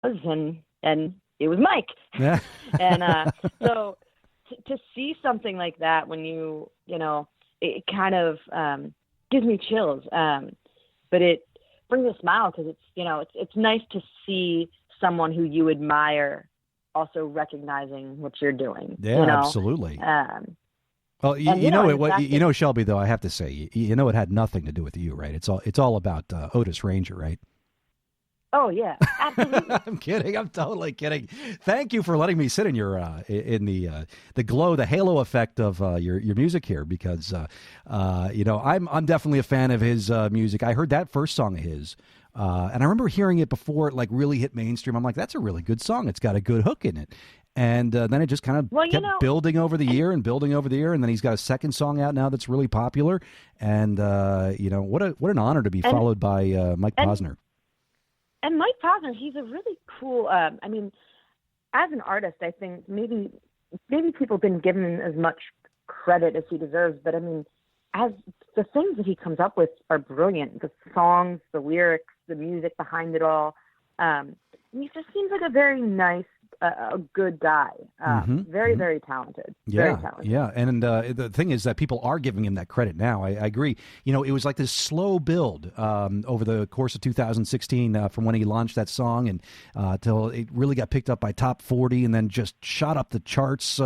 and it was Mike. Yeah. And so to see something like that when you know, it kind of gives me chills. But it brings a smile because it's, you know, it's nice to see someone who you admire also recognizing what you're doing. Yeah, you know? absolutely. Well, And, you know, and the fact you know, Shelby, though, I have to say, you know, it had nothing to do with you, right? It's all about Otis Ranger, right? oh yeah, absolutely. I'm kidding. I'm totally kidding. Thank you for letting me sit in your in the glow, the halo effect of your music here, because you know, I'm definitely a fan of his music. I heard that first song of his. And I remember hearing it before it like really hit mainstream. I'm like, that's a really good song. It's got a good hook in it. And then it just kind of Well, you kept know, building over the year and building over the year. And then he's got a second song out now that's really popular. And, you know, what an honor to be followed by Mike Posner. And Mike Posner, he's a really cool, I mean, as an artist, I think maybe people didn't give him as much credit as he deserves. But I mean, as the things that he comes up with are brilliant. The songs, the lyrics, the music behind it all. And he just seems like a very nice, a good guy. Very, very talented. Very talented. Yeah. And the thing is that people are giving him that credit now. I agree. You know, it was like this slow build over the course of 2016 from when he launched that song and till it really got picked up by Top 40 and then just shot up the charts.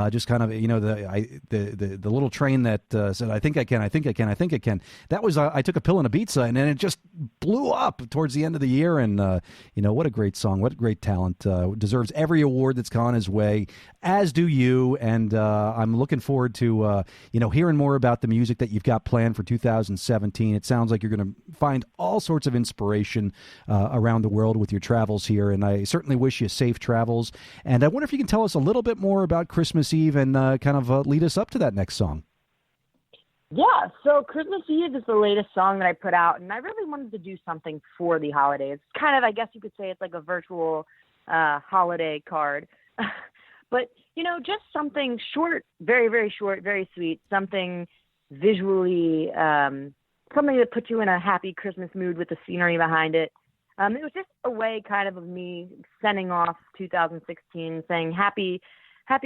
Just kind of, you know, the little train that said, I think I can, I think I can, I think I can. That was, I Took a Pill in Ibiza, and then it just blew up towards the end of the year. And, you know, what a great song. What great talent. Deserves every award that's gone his way, as do you. And I'm looking forward to you know, hearing more about the music that you've got planned for 2017. It sounds like you're going to find all sorts of inspiration around the world with your travels here, and I certainly wish you safe travels. And I wonder if you can tell us a little bit more about Christmas Eve and kind of lead us up to that next song. Yeah, so Christmas Eve is the latest song that I put out, and I really wanted to do something for the holidays. Kind of, I guess you could say it's like a virtual holiday card. But, you know, just something short, very, very short, very sweet, something visually, something that puts you in a happy Christmas mood with the scenery behind it. It was just a way kind of me sending off 2016, saying happy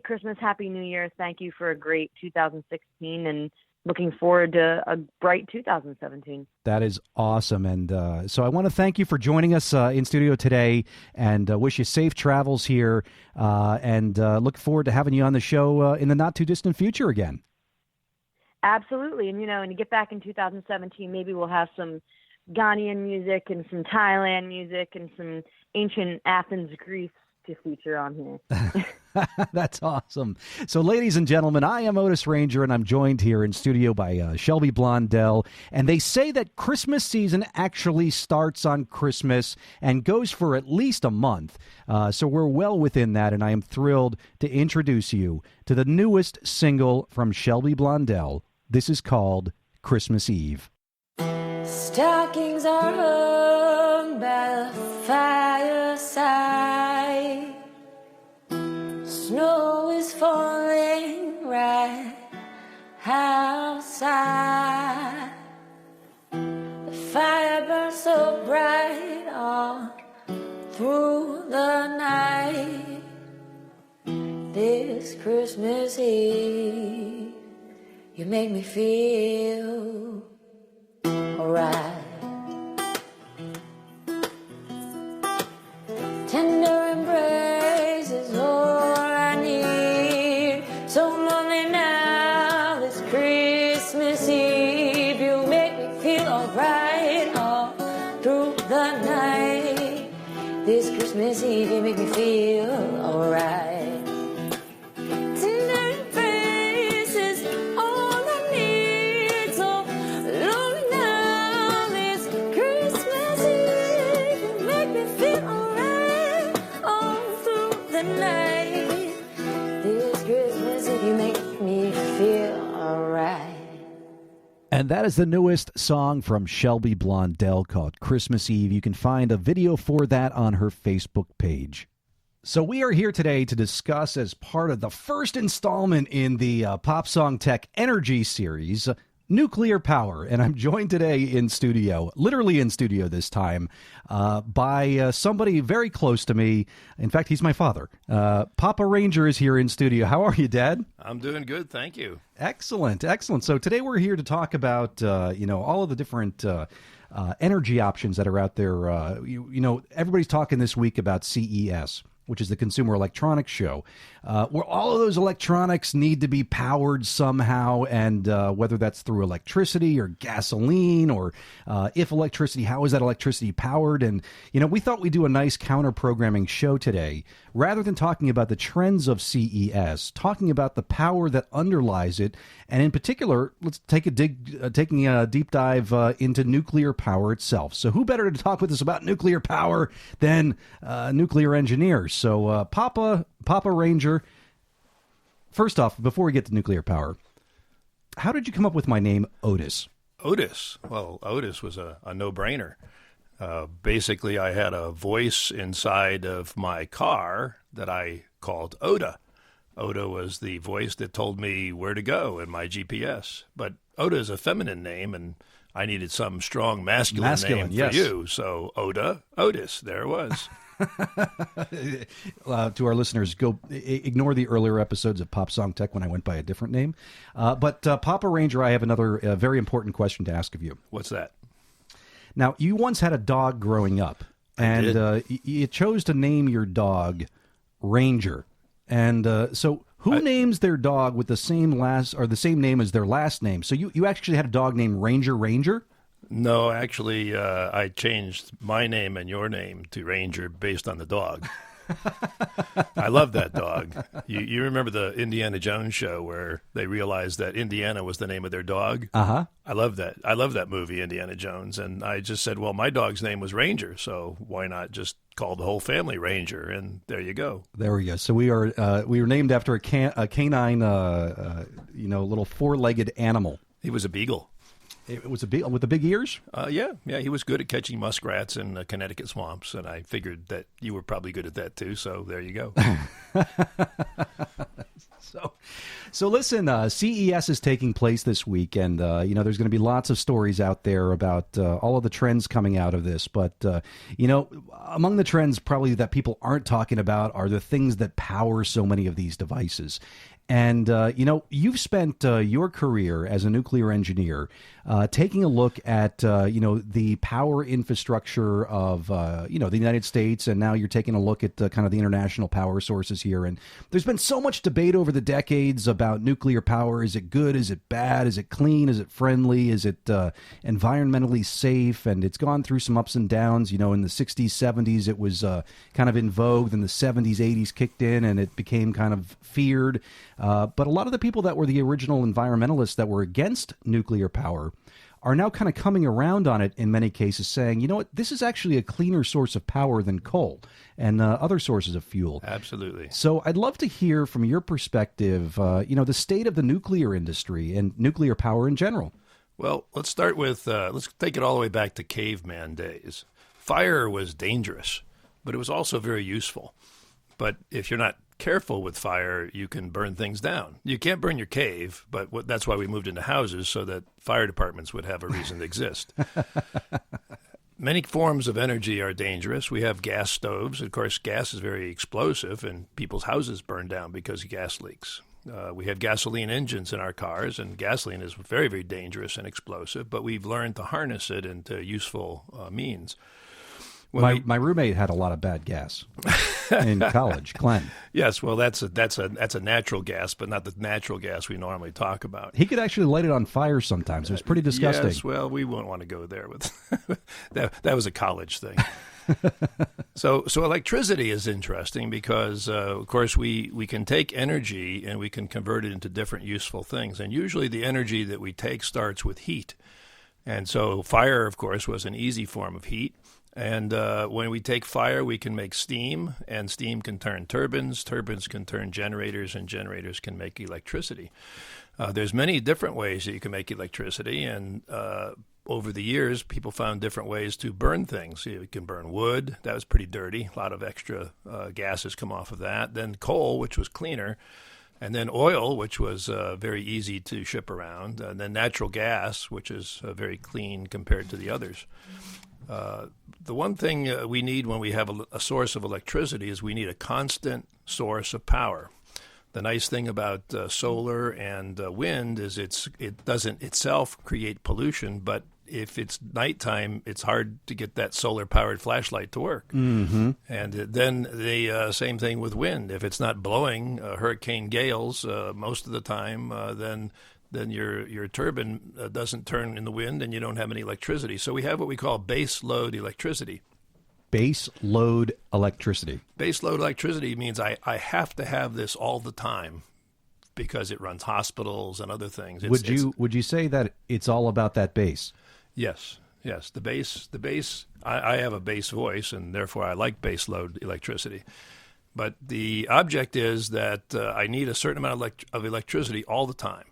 Christmas, happy New Year. Thank you for a great 2016, and looking forward to a bright 2017. That is awesome. And so I want to thank you for joining us in studio today, and wish you safe travels here, and look forward to having you on the show in the not too distant future again. Absolutely. And, you know, and to get back in 2017, maybe we'll have some Ghanaian music and some Thailand music and some ancient Athens, Greece to feature on here. That's awesome. So, ladies and gentlemen, I am Otis Ranger, and I'm joined here in studio by Shelby Blondell. And they say that Christmas season actually starts on Christmas and goes for at least a month. So we're well within that, and I am thrilled to introduce you to the newest single from Shelby Blondell. This is called Christmas Eve. Stockings are hung by the fireside. Snow is falling right outside. The fire burns so bright all through the night. This Christmas Eve, you make me feel alright. Tender embrace is all I need. So lonely now this Christmas Eve. You make me feel alright all through the night. This Christmas Eve you make me feel alright. And that is the newest song from Shelby Blondell called Christmas Eve. You can find a video for that on her Facebook page. So we are here today to discuss, as part of the first installment in the Pop Song Tech Energy series, nuclear power. And I'm joined today in studio, literally in studio this time, by somebody very close to me. In fact, he's my father. Papa Ranger is here in studio. How are you, Dad? I'm doing good, thank you. Excellent, excellent. So today we're here to talk about, all of the different energy options that are out there. Everybody's talking this week about CES, which is the Consumer Electronics Show, where all of those electronics need to be powered somehow, and whether that's through electricity or gasoline, or if electricity, how is that electricity powered? And, we thought we'd do a nice counter-programming show today, rather than talking about the trends of CES, talking about the power that underlies it, and in particular, let's taking a deep dive into nuclear power itself. So who better to talk with us about nuclear power than nuclear engineers? So Papa Ranger, first off, before we get to nuclear power, how did you come up with my name, Otis? Otis. Well, Otis was a no-brainer. Basically, I had a voice inside of my car that I called Oda. Oda was the voice that told me where to go in my GPS. But Oda is a feminine name, and I needed some strong masculine name yes. for you. So Oda, Otis, there it was. To our listeners, go ignore the earlier episodes of Pop Song Tech when I went by a different name. But Papa Ranger, I have another very important question to ask of you. What's that? Now, you once had a dog growing up, and you chose to name your dog Ranger. And so who names their dog with the same name as their last name? So you actually had a dog named Ranger? No, actually, I changed my name and your name to Ranger based on the dog. I love that dog. You remember the Indiana Jones show where they realized that Indiana was the name of their dog? Uh-huh. I love that. I love that movie, Indiana Jones. And I just said, well, my dog's name was Ranger, so why not just call the whole family Ranger? And there you go. There we go. So we were named after a canine, little four-legged animal. He was a beagle. It was with the big ears? Yeah, he was good at catching muskrats in Connecticut swamps, and I figured that you were probably good at that too, so there you go. So listen, CES is taking place this week, and there's going to be lots of stories out there about all of the trends coming out of this. But among the trends probably that people aren't talking about are the things that power so many of these devices. And, you've spent your career as a nuclear engineer taking a look at, the power infrastructure of, the United States. And now you're taking a look at kind of the international power sources here. And there's been so much debate over the decades about nuclear power. Is it good? Is it bad? Is it clean? Is it friendly? Is it environmentally safe? And it's gone through some ups and downs. In the 60s, 70s, it was kind of in vogue. Then the 70s, 80s kicked in and it became kind of feared. But a lot of the people that were the original environmentalists that were against nuclear power are now kind of coming around on it in many cases, saying, you know what, this is actually a cleaner source of power than coal and other sources of fuel. Absolutely. So I'd love to hear from your perspective, the state of the nuclear industry and nuclear power in general. Well, let's start with, let's take it all the way back to caveman days. Fire was dangerous, but it was also very useful. But if you're not careful with fire, you can burn things down. You can't burn your cave, but that's why we moved into houses, so that fire departments would have a reason to exist. Many forms of energy are dangerous. We have gas stoves. Of course, gas is very explosive, and people's houses burn down because of gas leaks. We have gasoline engines in our cars, and gasoline is very, very dangerous and explosive, but we've learned to harness it into useful means. My roommate had a lot of bad gas in college, Glenn. Yes, well, that's a natural gas, but not the natural gas we normally talk about. He could actually light it on fire sometimes. It was pretty disgusting. Yes, well, we won't want to go there with that was a college thing. So electricity is interesting because, of course, we can take energy and we can convert it into different useful things. And usually the energy that we take starts with heat. And so fire, of course, was an easy form of heat. And when we take fire, we can make steam, and steam can turn turbines. Turbines can turn generators, and generators can make electricity. There's many different ways that you can make electricity, and over the years, people found different ways to burn things. You can burn wood. That was pretty dirty. A lot of extra gases come off of that. Then coal, which was cleaner. And then oil, which was very easy to ship around, and then natural gas, which is very clean compared to the others. The one thing we need when we have a source of electricity is we need a constant source of power. The nice thing about solar and wind is it doesn't itself create pollution, but if it's nighttime, it's hard to get that solar-powered flashlight to work. Mm-hmm. And then the same thing with wind. If it's not blowing hurricane gales most of the time, then your turbine doesn't turn in the wind, and you don't have any electricity. So we have what we call base load electricity. Base load electricity. Base load electricity means I have to have this all the time because it runs hospitals and other things. Would you say that it's all about that base? Yes. The base. I have a bass voice, and therefore I like base load electricity. But the object is that I need a certain amount of electricity all the time.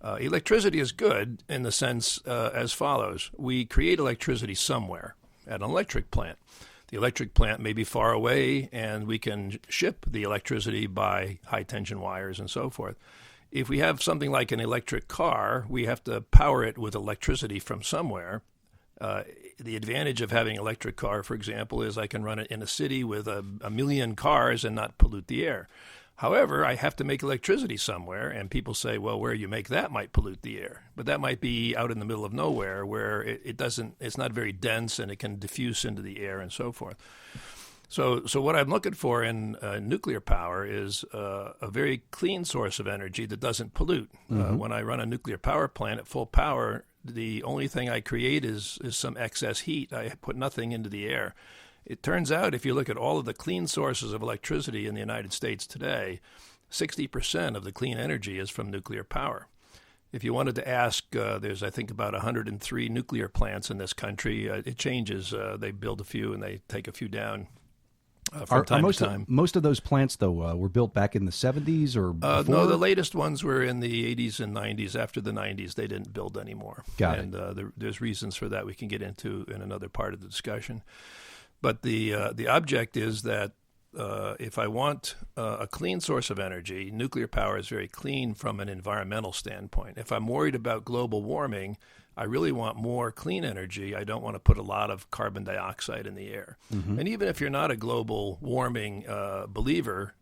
Electricity is good in the sense as follows. We create electricity somewhere at an electric plant. The electric plant may be far away, and we can ship the electricity by high-tension wires and so forth. If we have something like an electric car, we have to power it with electricity from somewhere. The advantage of having an electric car, for example, is I can run it in a city with a million cars and not pollute the air. However, I have to make electricity somewhere, and people say, well, where you make that might pollute the air. But that might be out in the middle of nowhere where it's not very dense and it can diffuse into the air and so forth. So what I'm looking for in nuclear power is a very clean source of energy that doesn't pollute. Mm-hmm. When I run a nuclear power plant at full power, the only thing I create is some excess heat. I put nothing into the air. It turns out if you look at all of the clean sources of electricity in the United States today, 60% of the clean energy is from nuclear power. If you wanted to ask, there's, I think, about 103 nuclear plants in this country. It changes. They build a few and they take a few down. From time to time. Most of those plants, though, were built back in the 70s or before? No, the latest ones were in the 80s and 90s. After the 90s, they didn't build anymore. Got it. And there's reasons for that we can get into in another part of the discussion. But the object is that if I want a clean source of energy, nuclear power is very clean from an environmental standpoint. If I'm worried about global warming, I really want more clean energy. I don't want to put a lot of carbon dioxide in the air. Mm-hmm. And even if you're not a global warming believer,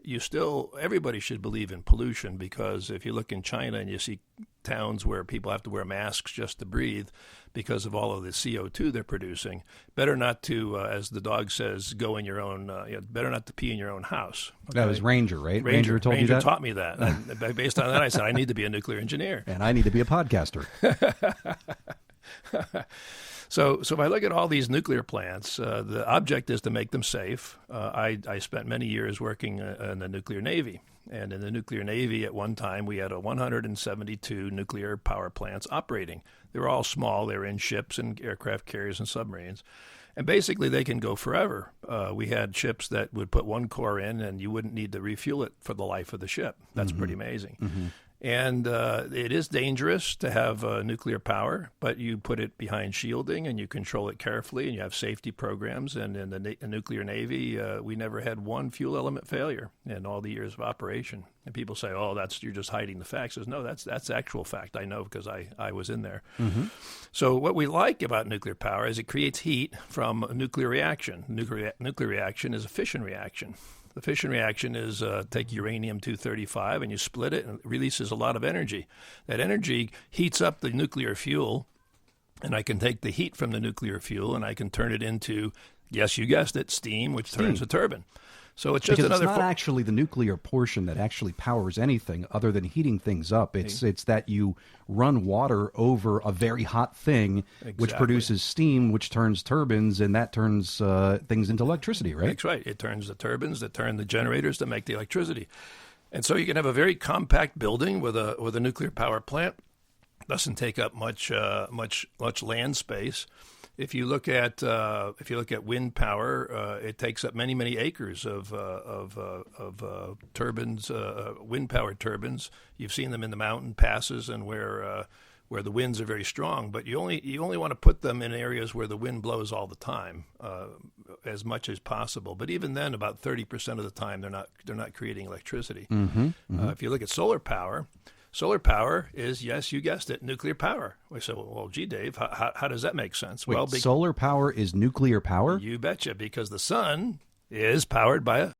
everybody should believe in pollution, because if you look in China and you see towns where people have to wear masks just to breathe because of all of the CO2 they're producing, better not to, as the dog says, go in your own, better not to pee in your own house. Okay? That was Ranger, right? Ranger told you that? Ranger taught me that. And based on that, I said, I need to be a nuclear engineer. And I need to be a podcaster. So if I look at all these nuclear plants, the object is to make them safe. I spent many years working in the nuclear Navy. And in the nuclear Navy, at one time, we had 172 nuclear power plants operating. They were all small. They were in ships and aircraft carriers and submarines. And basically, they can go forever. We had ships that would put one core in, and you wouldn't need to refuel it for the life of the ship. That's pretty amazing. Mm-hmm. And it is dangerous to have nuclear power, but you put it behind shielding and you control it carefully, and you have safety programs. And in the nuclear Navy, we never had one fuel element failure in all the years of operation. And people say, "Oh, you're just hiding the facts." No, that's actual fact. I know because I was in there. Mm-hmm. So what we like about nuclear power is it creates heat from a nuclear reaction. Nuclear reaction is a fission reaction. The fission reaction is take uranium-235 and you split it, and it releases a lot of energy. That energy heats up the nuclear fuel, and I can take the heat from the nuclear fuel and I can turn it into, yes, you guessed it, steam, which turns a turbine. So it's just because another. It's not actually the nuclear portion that actually powers anything other than heating things up. It's that you run water over a very hot thing, which produces steam, which turns turbines, and that turns things into electricity, right? That's right. It turns the turbines that turn the generators to make the electricity. And so you can have a very compact building with a nuclear power plant. Doesn't take up much land space. If you look at wind power, it takes up many acres of turbines, wind powered turbines. You've seen them in the mountain passes and where where the winds are very strong, but you only want to put them in areas where the wind blows all the time, as much as possible. But even then, about 30% of the time, they're not creating electricity. If you look at solar power is, yes, you guessed it, nuclear power. We said, well, gee, Dave, how does that make sense? Wait, solar power is nuclear power? You betcha, because the sun is powered by